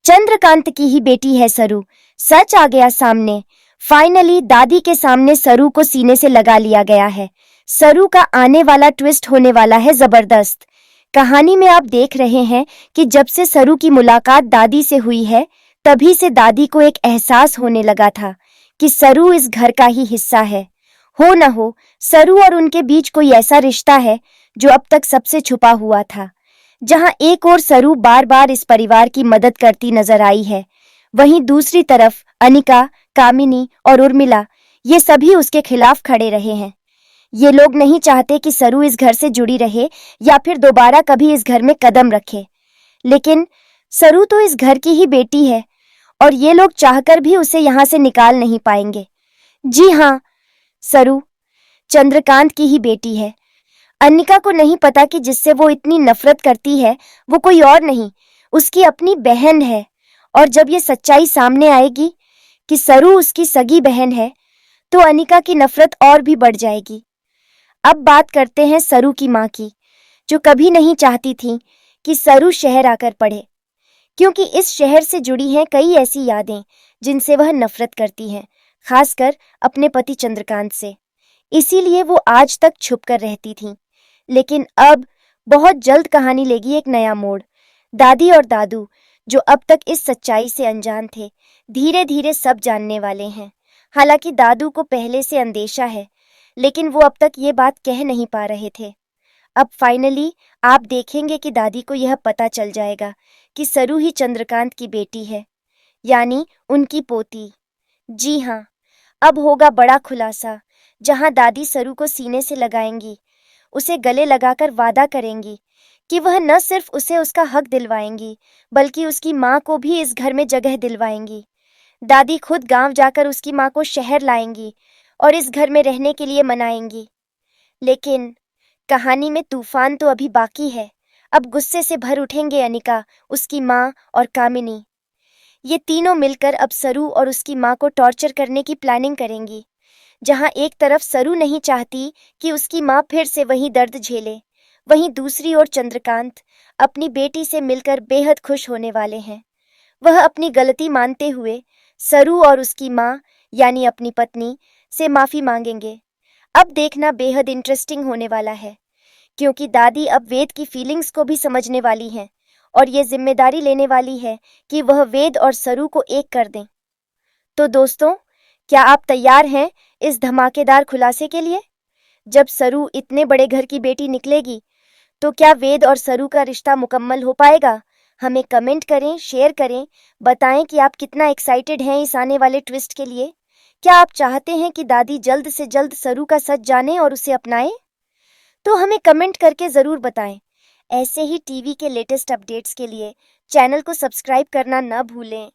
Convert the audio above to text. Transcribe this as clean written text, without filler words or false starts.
चंद्रकांत की ही बेटी है सरू। सच आ गया सामने। फाइनली दादी के सामने सरू को सीने से लगा लिया गया है। सरू का आने वाला ट्विस्ट होने वाला है जबरदस्त। कहानी में आप देख रहे हैं कि जब से सरू की मुलाकात दादी से हुई है, तभी से दादी को एक एहसास होने लगा था कि सरू इस घर का ही हिस्सा है। हो न हो, सरू और उनके बीच कोई ऐसा रिश्ता है जो अब तक सबसे छुपा हुआ था। जहां एक ओर सरू बार बार इस परिवार की मदद करती नजर आई है, वहीं दूसरी तरफ अनिका, कामिनी और उर्मिला ये सभी उसके खिलाफ खड़े रहे हैं। ये लोग नहीं चाहते कि सरू इस घर से जुड़ी रहे या फिर दोबारा कभी इस घर में कदम रखे। लेकिन सरू तो इस घर की ही बेटी है और ये लोग चाहकर भी उसे यहाँ से निकाल नहीं पाएंगे। जी हाँ, सरू चंद्रकांत की ही बेटी है। अनिका को नहीं पता कि जिससे वो इतनी नफरत करती है वो कोई और नहीं, उसकी अपनी बहन है। और जब ये सच्चाई सामने आएगी कि सरू उसकी सगी बहन है, तो अनिका की नफरत और भी बढ़ जाएगी। अब बात करते हैं सरू की माँ की, जो कभी नहीं चाहती थी कि सरू शहर आकर पढ़े, क्योंकि इस शहर से जुड़ी हैं कई ऐसी यादें जिनसे वह नफरत करती हैं, खासकर अपने पति चंद्रकांत से। इसीलिए वो आज तक छुप कर रहती थी। लेकिन अब बहुत जल्द कहानी लेगी एक नया मोड़। दादी और दादू, जो अब तक इस सच्चाई से अनजान थे, धीरे धीरे सब जानने वाले हैं। हालांकि दादू को पहले से अंदेशा है, लेकिन वो अब तक ये बात कह नहीं पा रहे थे। अब फाइनली आप देखेंगे कि दादी को यह पता चल जाएगा कि सरू ही चंद्रकांत की बेटी है, यानी उनकी पोती। जी हाँ, अब होगा बड़ा खुलासा, जहां दादी सरू को सीने से लगाएंगी, उसे गले लगाकर वादा करेंगी कि वह न सिर्फ उसे उसका हक दिलवाएंगी, बल्कि उसकी माँ को भी इस घर में जगह दिलवाएंगी। दादी खुद गांव जाकर उसकी माँ को शहर लाएंगी और इस घर में रहने के लिए मनाएंगी। लेकिन कहानी में तूफान तो अभी बाकी है। अब गुस्से से भर उठेंगे अनिका, उसकी माँ और कामिनी। ये तीनों मिलकर अब सरू और उसकी माँ को टॉर्चर करने की प्लानिंग करेंगी। जहां एक तरफ सरू नहीं चाहती कि उसकी माँ फिर से वही दर्द झेले, वहीं दूसरी ओर चंद्रकांत अपनी बेटी से मिलकर बेहद खुश होने वाले हैं। वह अपनी गलती मानते हुए सरू और उसकी माँ यानी अपनी पत्नी से माफी मांगेंगे। अब देखना बेहद इंटरेस्टिंग होने वाला है, क्योंकि दादी अब वेद की फीलिंग्स को भी समझने वाली हैं और ये जिम्मेदारी लेने वाली है कि वह वेद और सरू को एक कर दें। तो दोस्तों, क्या आप तैयार हैं इस धमाकेदार खुलासे के लिए? जब सरू इतने बड़े घर की बेटी निकलेगी, तो क्या वेद और सरू का रिश्ता मुकम्मल हो पाएगा? हमें कमेंट करें, शेयर करें, बताएं कि आप कितना एक्साइटेड हैं इस आने वाले ट्विस्ट के लिए। क्या आप चाहते हैं कि दादी जल्द से जल्द सरू का सच जाने और उसे अपनाए? तो हमें कमेंट करके ज़रूर बताएं। ऐसे ही टीवी के लेटेस्ट अपडेट्स के लिए चैनल को सब्सक्राइब करना न भूलें।